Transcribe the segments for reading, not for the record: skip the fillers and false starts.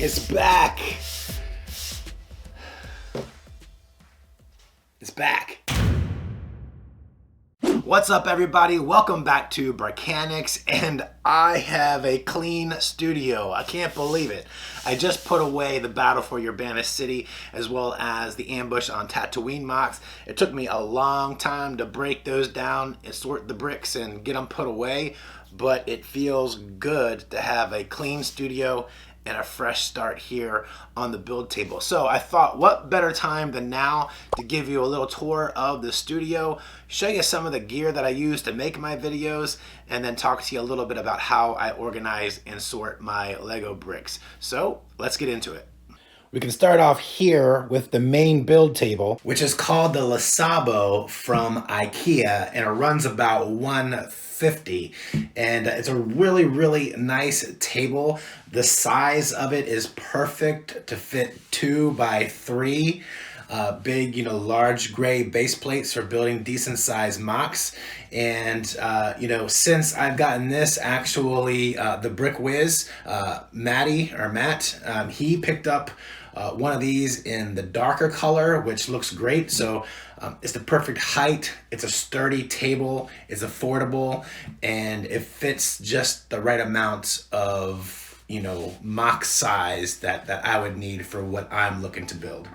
It's back. It's back. What's up, everybody? Welcome back to Bricanics, and I have a clean studio. I can't believe it. I just put away the Battle for Urbana City as well as the Ambush on Tatooine MOCs. It took me a long time to break those down and sort the bricks and get them put away, but it feels good to have a clean studio and a fresh start here on the build table. So I thought, what better time than now to give you a little tour of the studio, show you some of the gear that I use to make my videos, and then talk to you a little bit about how I organize and sort my Lego bricks. So let's get into it. We can start off here with the main build table, which is called the Lesabo from IKEA, and it runs about $150, and it's a really nice table. The size of it is perfect to fit 2 by 3 big, large gray base plates for building decent sized MOCs. And since I've gotten this, actually the Brick Wiz, Matt, he picked up one of these in the darker color, which looks great. So it's the perfect height. It's a sturdy table. It's affordable, and it fits just the right amount of MOC size that I would need for what I'm looking to build.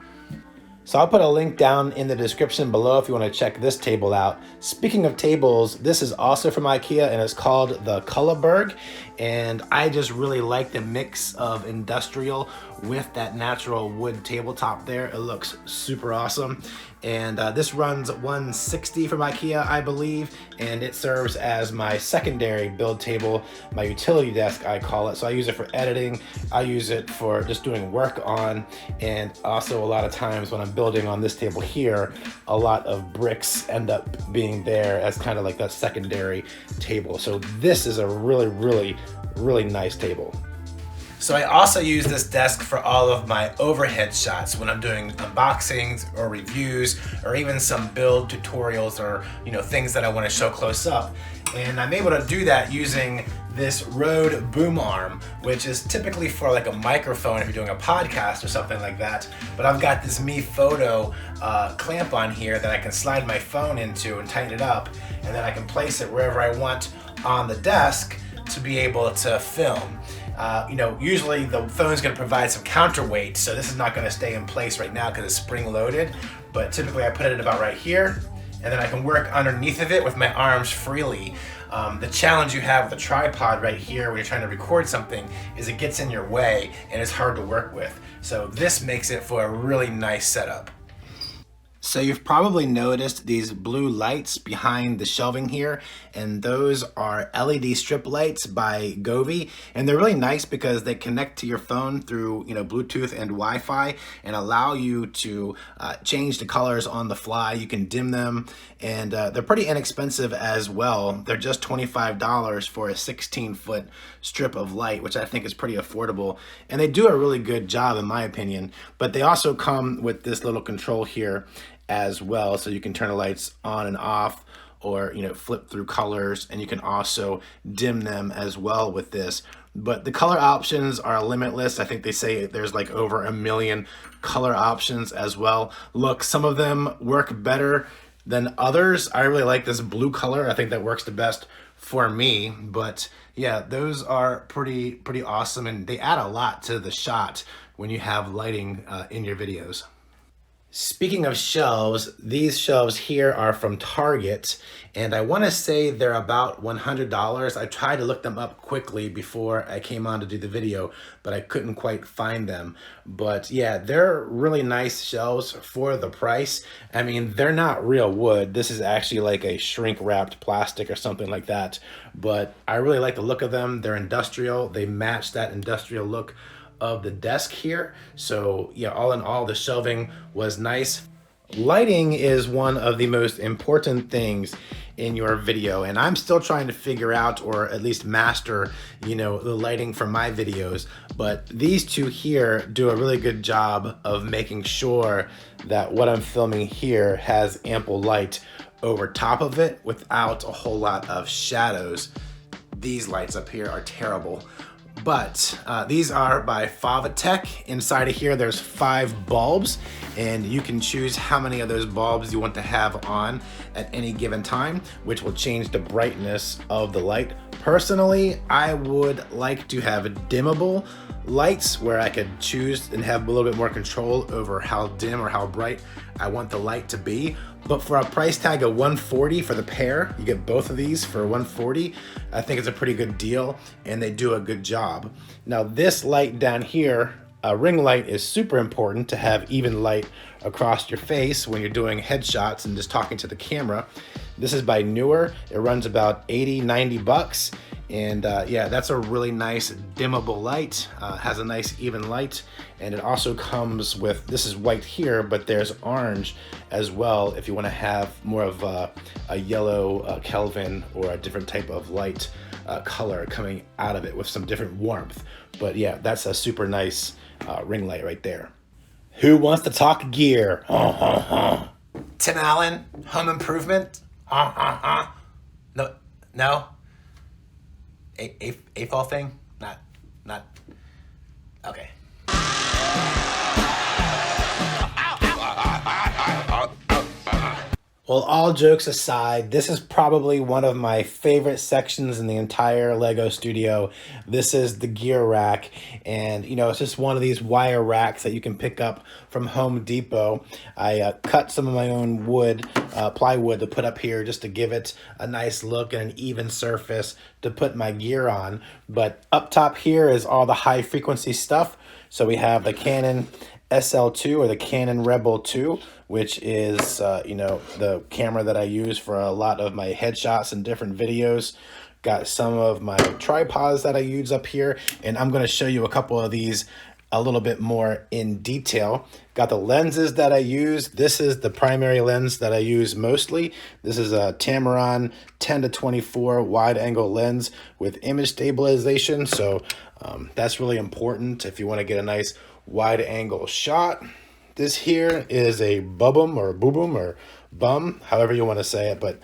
So I'll put a link down in the description below if you want to check this table out. Speaking of tables, this is also from IKEA, and it's called the Kullaberg. And I just really like the mix of industrial with that natural wood tabletop there. It looks super awesome. And this runs $160 from IKEA, I believe, and it serves as my secondary build table, my utility desk, I call it. So I use it for editing, I use it for just doing work on, and also a lot of times when I'm building on this table here, a lot of bricks end up being there as kind of like that secondary table. So this is a really nice table. So I also use this desk for all of my overhead shots when I'm doing unboxings or reviews, or even some build tutorials, or things that I want to show close up. And I'm able to do that using this Rode boom arm, which is typically for like a microphone if you're doing a podcast or something like that. But I've got this Mi Photo clamp on here that I can slide my phone into and tighten it up, and then I can place it wherever I want on the desk to be able to film. Usually the phone's going to provide some counterweight, so this is not going to stay in place right now because it's spring loaded, but typically I put it about right here, and then I can work underneath of it with my arms freely. The challenge you have with a tripod right here when you're trying to record something is it gets in your way and it's hard to work with. So this makes it for a really nice setup. So you've probably noticed these blue lights behind the shelving here, and those are LED strip lights by Govee, and they're really nice because they connect to your phone through Bluetooth and Wi-Fi and allow you to change the colors on the fly. You can dim them, and they're pretty inexpensive as well. They're just $25 for a 16-foot strip of light, which I think is pretty affordable, and they do a really good job in my opinion. But they also come with this little control here as well, so you can turn the lights on and off, or flip through colors, and you can also dim them as well with this. But the color options are limitless. I think they say there's like over 1 million color options as well. Look, some of them work better than others. I really like this blue color. I think that works the best for me. But yeah, those are pretty awesome, and they add a lot to the shot when you have lighting in your videos. Speaking of shelves, these shelves here are from Target, and I want to say they're about $100. I tried to look them up quickly before I came on to do the video, but I couldn't quite find them. But yeah, they're really nice shelves for the price. I mean, they're not real wood. This is actually like a shrink-wrapped plastic or something like that, but I really like the look of them. They're industrial. They match that industrial look of the desk here. So yeah, all in all, the shelving was nice. Lighting is one of the most important things in your video, and I'm still trying to figure out, or at least master, the lighting for my videos. But these two here do a really good job of making sure that what I'm filming here has ample light over top of it without a whole lot of shadows. These lights up here are terrible. But these are by Favatech. Inside of here, there's 5 bulbs, and you can choose how many of those bulbs you want to have on at any given time, which will change the brightness of the light. Personally, I would like to have dimmable lights where I could choose and have a little bit more control over how dim or how bright I want the light to be. But for a price tag of $140 for the pair, you get both of these for $140. I think it's a pretty good deal, and they do a good job. Now this light down here, a ring light, is super important to have even light across your face when you're doing headshots and just talking to the camera. This is by Neewer. It runs about 80, 90 bucks. And yeah, that's a really nice dimmable light, has a nice even light. And it also comes with, this is white here, but there's orange as well if you want to have more of a yellow Kelvin or a different type of light color coming out of it with some different warmth. But yeah, that's a super nice ring light right there. Who wants to talk gear? Tim Allen, Home Improvement? No, no? A fall thing? Not, okay. Well, all jokes aside, this is probably one of my favorite sections in the entire Lego studio. This is the gear rack, and you know, it's just one of these wire racks that you can pick up from Home Depot. I cut some of my own wood, plywood, to put up here just to give it a nice look and an even surface to put my gear on. But up top here is all the high frequency stuff. So we have the Canon SL2 or the Canon Rebel 2, which is, you know, the camera that I use for a lot of my headshots and different videos. Got some of my tripods that I use up here, and I'm going to show you a couple of these a little bit more in detail. Got the lenses that I use. This is the primary lens that I use mostly. This is a Tamron 10-24 wide angle lens with image stabilization. So that's really important if you want to get a nice wide angle shot. This here is a bubum or boobum or bum, however you want to say it, but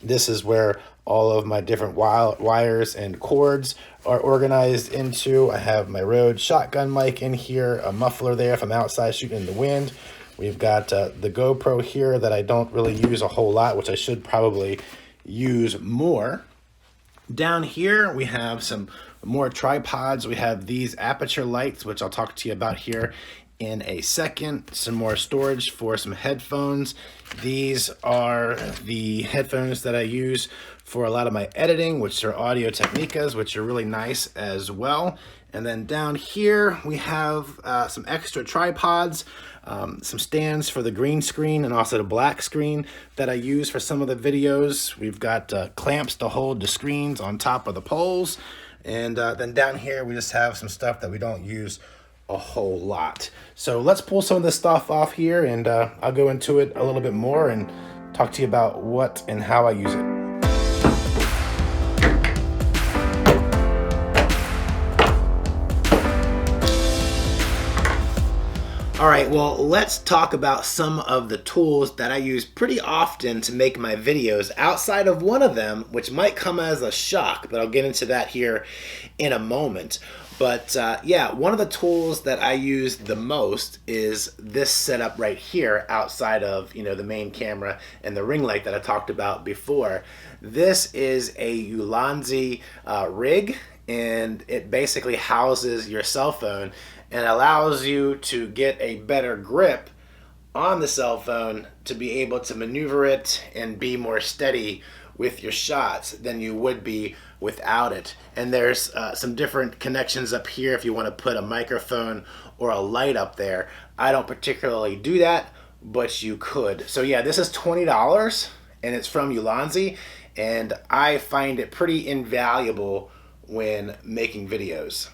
this is where all of my different wires and cords are organized into. I have my Rode shotgun mic in here, a muffler there if I'm outside shooting in the wind. We've got the GoPro here that I don't really use a whole lot, which I should probably use more. Down here we have some more tripods. We have these aperture lights, which I'll talk to you about here in a second. Some more storage for some headphones. These are the headphones that I use for a lot of my editing, which are Audio Technicas, which are really nice as well. And then down here we have some extra tripods, some stands for the green screen and also the black screen that I use for some of the videos. We've got clamps to hold the screens on top of the poles. And then down here we just have some stuff that we don't use a whole lot. So let's pull some of this stuff off here, and I'll go into it a little bit more and talk to you about what and how I use it. All right, well, let's talk about some of the tools that I use pretty often to make my videos, outside of one of them, which might come as a shock, but I'll get into that here in a moment. But yeah, one of the tools that I use the most is this setup right here outside of, you know, the main camera and the ring light that I talked about before. This is a Ulanzi rig, and it basically houses your cell phone and allows you to get a better grip on the cell phone to be able to maneuver it and be more steady with your shots than you would be without it. And there's some different connections up here if you want to put a microphone or a light up there. I don't particularly do that, but you could. So yeah, this is $20 and it's from Ulanzi, and I find it pretty invaluable when making videos.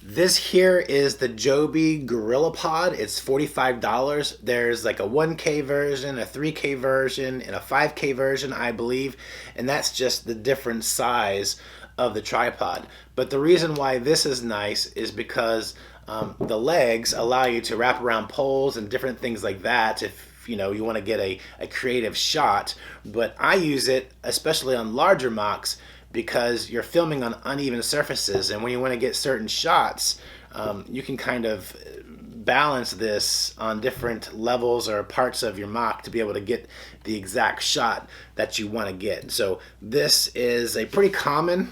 This here is the Joby GorillaPod. It's $45. There's like a 1K version, a 3K version, and a 5K version, I believe. And that's just the different size of the tripod. But the reason why this is nice is because the legs allow you to wrap around poles and different things like that if you know you want to get a creative shot. But I use it, especially on larger mocks, because you're filming on uneven surfaces, and when you want to get certain shots, you can kind of balance this on different levels or parts of your mock to be able to get the exact shot that you want to get. So this is a pretty common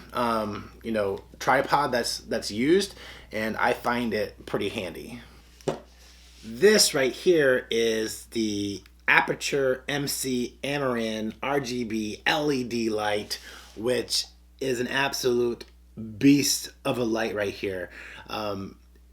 tripod that's used, and I find it pretty handy. This right here is the Aputure MC Amaran RGB LED light, which is an absolute beast of a light right here.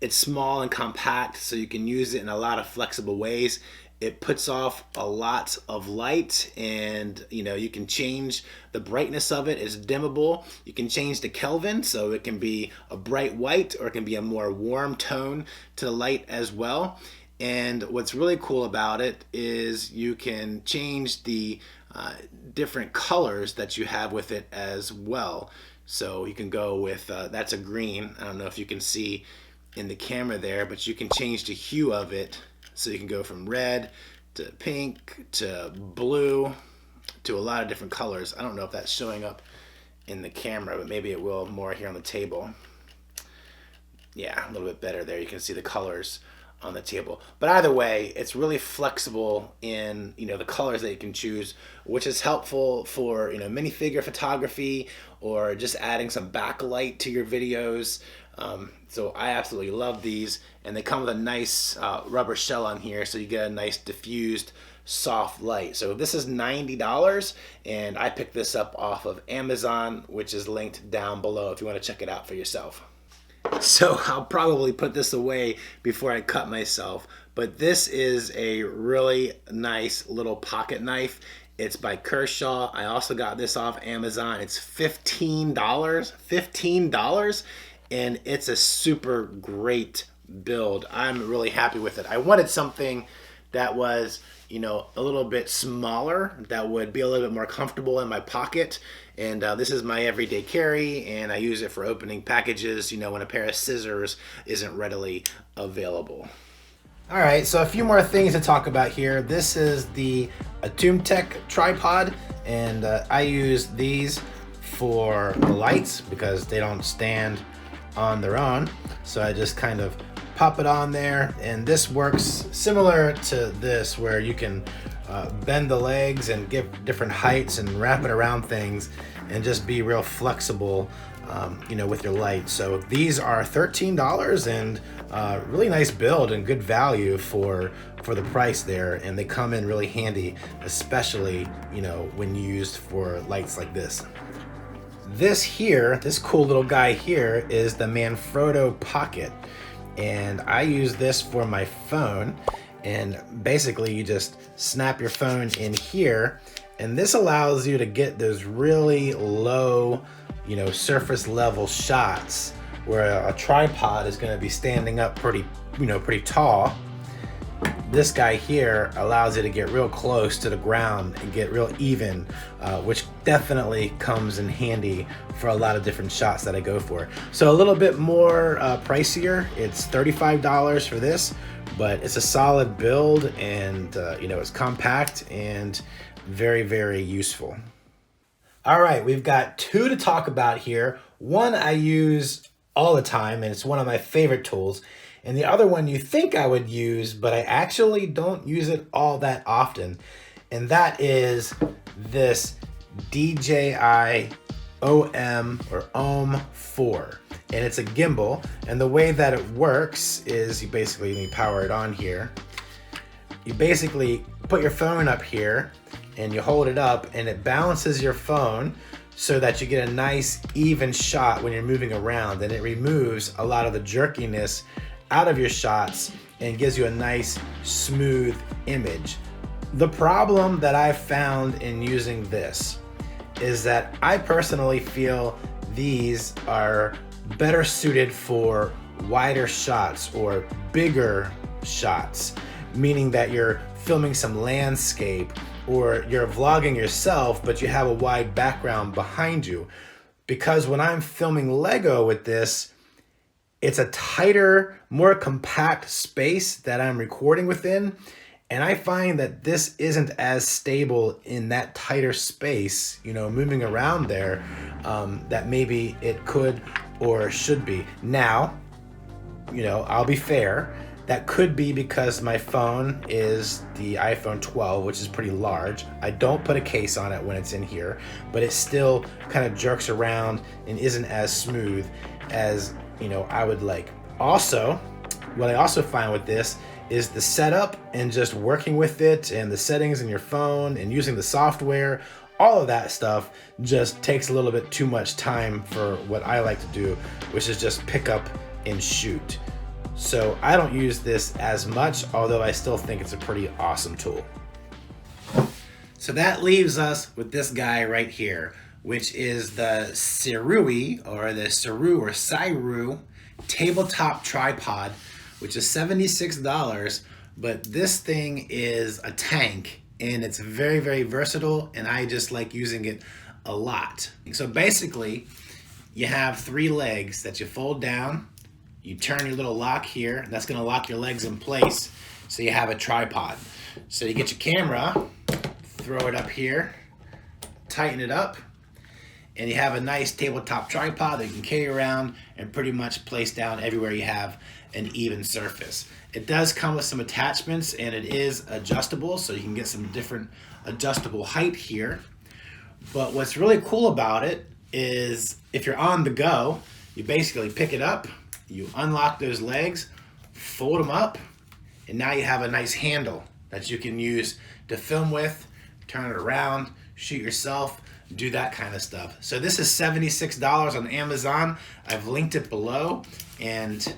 It's small and compact, so you can use it in a lot of flexible ways. It puts off a lot of light, and you can change the brightness of it. It's dimmable. You can change the Kelvin, so it can be a bright white or it can be a more warm tone to the light as well. And what's really cool about it is you can change the different colors that you have with it as well. So you can go with, that's a green. I don't know if you can see in the camera there, but you can change the hue of it. So you can go from red to pink to blue to a lot of different colors. I don't know if that's showing up in the camera, but maybe it will more here on the table. Yeah, a little bit better there. You can see the colors on the table. But either way, it's really flexible in the colors that you can choose, which is helpful for minifigure photography or just adding some backlight to your videos. So I absolutely love these, and they come with a nice rubber shell on here, so you get a nice diffused soft light. So this is $90, and I picked this up off of Amazon, which is linked down below if you want to check it out for yourself. So I'll probably put this away before I cut myself, but this is a really nice little pocket knife. It's by Kershaw. I also got this off Amazon. It's $15, and it's a super great build. I'm really happy with it. I wanted something that was a little bit smaller, that would be a little bit more comfortable in my pocket. And this is my everyday carry, and I use it for opening packages, when a pair of scissors isn't readily available. All right, so a few more things to talk about here. This is the AtoomTech tripod, and I use these for the lights because they don't stand on their own. So I just kind of pop it on there, and this works similar to this, where you can bend the legs and give different heights and wrap it around things and just be real flexible with your light. So these are $13, and really nice build and good value for the price there, and they come in really handy, especially when used for lights like this. This cool little guy here is the Manfrotto Pocket, and I use this for my phone. And basically you just snap your phone in here, and this allows you to get those really low surface level shots where a tripod is going to be standing up pretty tall. This guy here allows you to get real close to the ground and get real even, which definitely comes in handy for a lot of different shots that I go for. So a little bit more pricier. It's $35 for this, but it's a solid build, and it's compact and very, very useful. All right, we've got two to talk about here. One I use all the time, and it's one of my favorite tools. And the other one you think I would use, but I actually don't use it all that often. And that is this DJI OM or OM4. And it's a gimbal. And the way that it works is you power it on here. You basically put your phone up here and you hold it up, and it balances your phone so that you get a nice even shot when you're moving around, and it removes a lot of the jerkiness out of your shots and gives you a nice smooth image. The problem that I've found in using this is that I personally feel these are better suited for wider shots or bigger shots, meaning that you're filming some landscape or you're vlogging yourself, but you have a wide background behind you. Because when I'm filming Lego with this, it's a tighter, more compact space that I'm recording within, And I find that this isn't as stable in that tighter space, you know, moving around there, that maybe it could or should be. Now, you know, I'll be fair. That could be because my phone is the iPhone 12, which is pretty large. I don't put a case on it when it's in here, but it still kind of jerks around and isn't as smooth as, you know, I would like. Also, what I also find with this is the setup and just working with it and the settings in your phone and using the software. All of that stuff just takes a little bit too much time for what I like to do, which is just pick up and shoot. So I don't use this as much, although I still think it's a pretty awesome tool. So that leaves us with this guy right here, which is the Sirui or Sirui tabletop tripod, which is $76, but this thing is a tank and it's very, very versatile, and I just like using it a lot. So basically, you have 3 legs that you fold down. You turn your little lock here, and that's gonna lock your legs in place so you have a tripod. So you get your camera, throw it up here, tighten it up, and you have a nice tabletop tripod that you can carry around and pretty much place down everywhere you have an even surface. It does come with some attachments, and it is adjustable, so you can get some different adjustable height here. But what's really cool about it is if you're on the go, you basically pick it up, you unlock those legs, fold them up, and now you have a nice handle that you can use to film with, turn it around, shoot yourself, do that kind of stuff. So this is $76 on Amazon. I've linked it below, and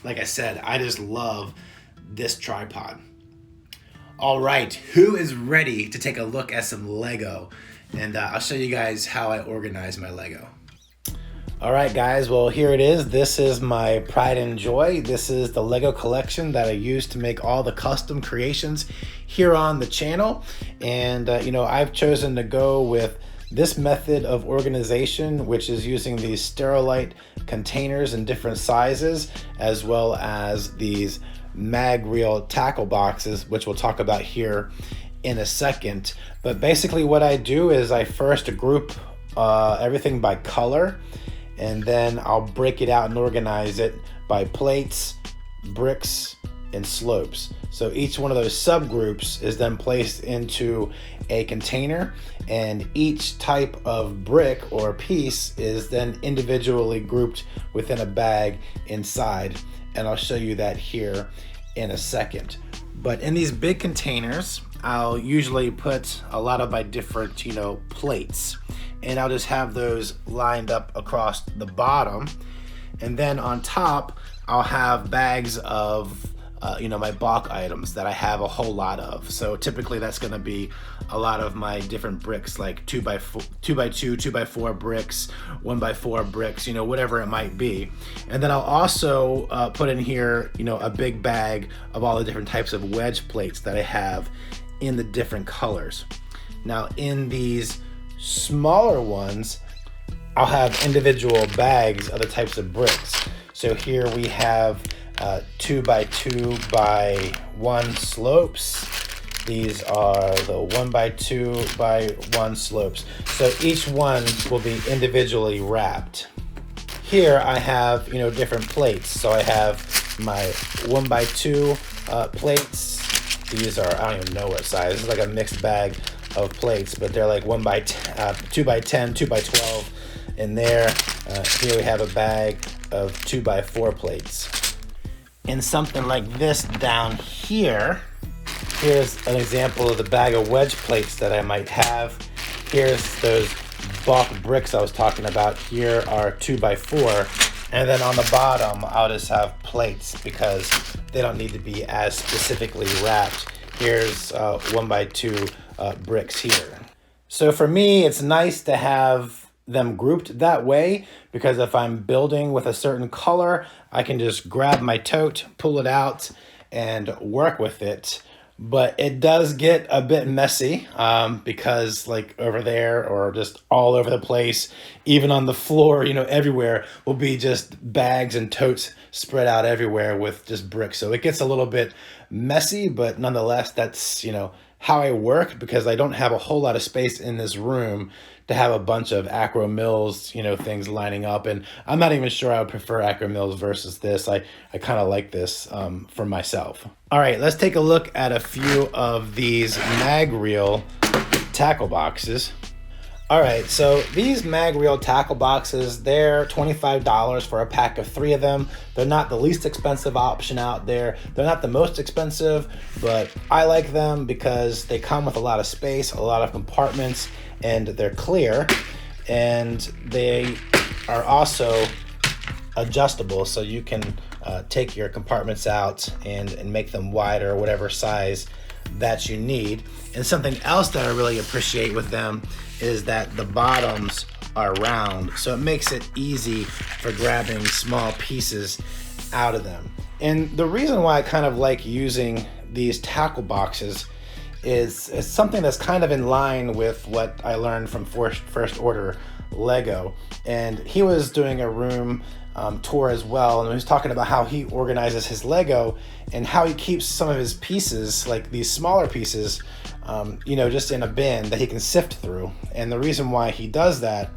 like I said, I just love this tripod. All right, who is ready to take a look at some Lego? And I'll show you guys how I organize my Lego. All right, guys, well, here it is. This is my pride and joy. This is the Lego collection that I use to make all the custom creations here on the channel. And, you know, I've chosen to go with this method of organization, which is using these Sterilite containers in different sizes, as well as these mag reel tackle boxes, which we'll talk about here in a second. But basically what I do is I first group everything by color, and then I'll break it out and organize it by plates, bricks, and slopes. So each one of those subgroups is then placed into a container, and each type of brick or piece is then individually grouped within a bag inside. And I'll show you that here in a second. But in these big containers, I'll usually put a lot of my different, you know, plates, and I'll just have those lined up across the bottom. And then on top, I'll have bags of you know, my bulk items that I have a whole lot of. So typically that's going to be a lot of my different bricks, like 2x2, 2x4 bricks, 1x4 bricks, you know, whatever it might be. And then I'll also put in here, you know, a big bag of all the different types of wedge plates that I have in the different colors. Now in these smaller ones, I'll have individual bags of the types of bricks. So here we have 2x2x1 slopes. These are the 1x2x1 slopes. So each one will be individually wrapped. Here I have, you know, different plates. So I have my 1x2 plates. These are, I don't even know what size. This is like a mixed bag of plates, but they're like 2x10, 2x12 in there. Here we have a bag of 2x4 plates. In something like this down here, here's an example of the bag of wedge plates that I might have. Here's those bulk bricks I was talking about. Here are 2x4. And then on the bottom, I'll just have plates because they don't need to be as specifically wrapped. Here's 1x2 bricks here. So for me, it's nice to have them grouped that way, because if I'm building with a certain color, I can just grab my tote, pull it out, and work with it. but it does get a bit messy because like over there or just all over the place, even on the floor, everywhere will be just bags and totes spread out everywhere with just bricks. So it gets a little bit messy, but nonetheless, that's, how I work, because I don't have a whole lot of space in this room to have a bunch of Acro Mills, things lining up. And I'm not even sure I would prefer Acro Mills versus this. I kind of like this for myself. All right, let's take a look at a few of these mag reel tackle boxes. All right, so these mag reel tackle boxes, they're $25 for a pack of 3 of them. They're not the least expensive option out there. They're not the most expensive, but I like them because they come with a lot of space, a lot of compartments, and they're clear. And they are also adjustable, so you can take your compartments out and make them wider, whatever size that you need. And something else that I really appreciate with them is that the bottoms are round, so it makes it easy for grabbing small pieces out of them. And the reason why I kind of like using these tackle boxes is something that's kind of in line with what I learned from First Order Lego. And he was doing a room tour as well, and he was talking about how he organizes his Lego and how he keeps some of his pieces, like these smaller pieces, just in a bin that he can sift through. And the reason why he does that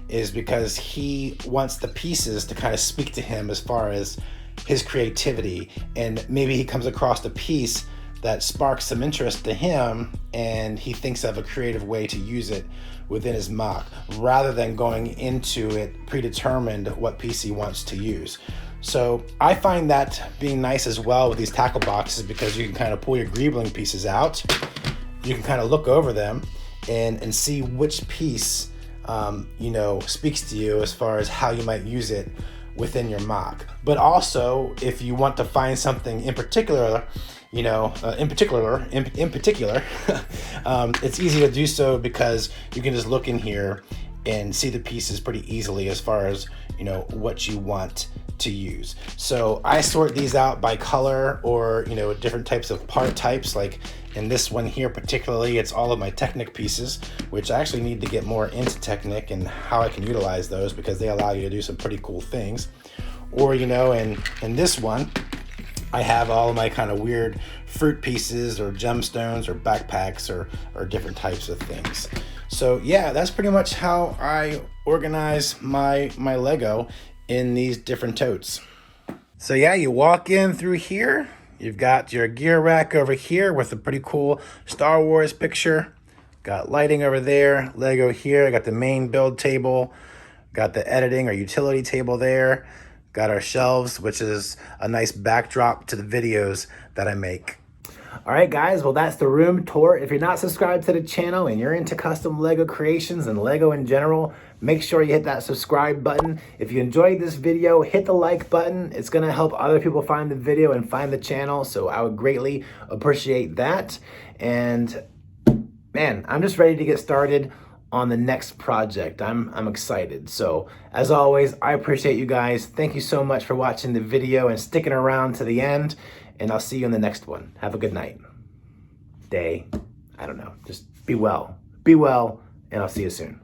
is because he wants the pieces to kind of speak to him as far as his creativity, and maybe he comes across a piece that sparks some interest to him and he thinks of a creative way to use it within his MOC, rather than going into it predetermined what piece he wants to use. So I find that being nice as well with these tackle boxes, because you can kind of pull your greebling pieces out, you can kind of look over them and see which piece speaks to you as far as how you might use it within your MOC. But also, if you want to find something in particular, it's easy to do so because you can just look in here and see the pieces pretty easily as far as, what you want to use. So I sort these out by color or, different types of part types. Like in this one here particularly, it's all of my Technic pieces, which I actually need to get more into Technic and how I can utilize those, because they allow you to do some pretty cool things. Or, in this one, I have all of my kind of weird fruit pieces or gemstones or backpacks or different types of things. So yeah, that's pretty much how I organize my Lego in these different totes. So yeah, you walk in through here, you've got your gear rack over here with a pretty cool Star Wars picture. Got lighting over there, Lego here, I got the main build table, got the editing or utility table there. Got our shelves, which is a nice backdrop to the videos that I make. All right, guys, well, that's the room tour. If you're not subscribed to the channel and you're into custom Lego creations and Lego in general, make sure you hit that subscribe button. If you enjoyed this video, hit the like button. It's gonna help other people find the video and find the channel, so I would greatly appreciate that. And man, I'm just ready to get started on the next project. I'm excited. So as always, I appreciate you guys. Thank you so much for watching the video and sticking around to the end, and I'll see you in the next one. Have a good night, day, I don't know, just be well, and I'll see you soon.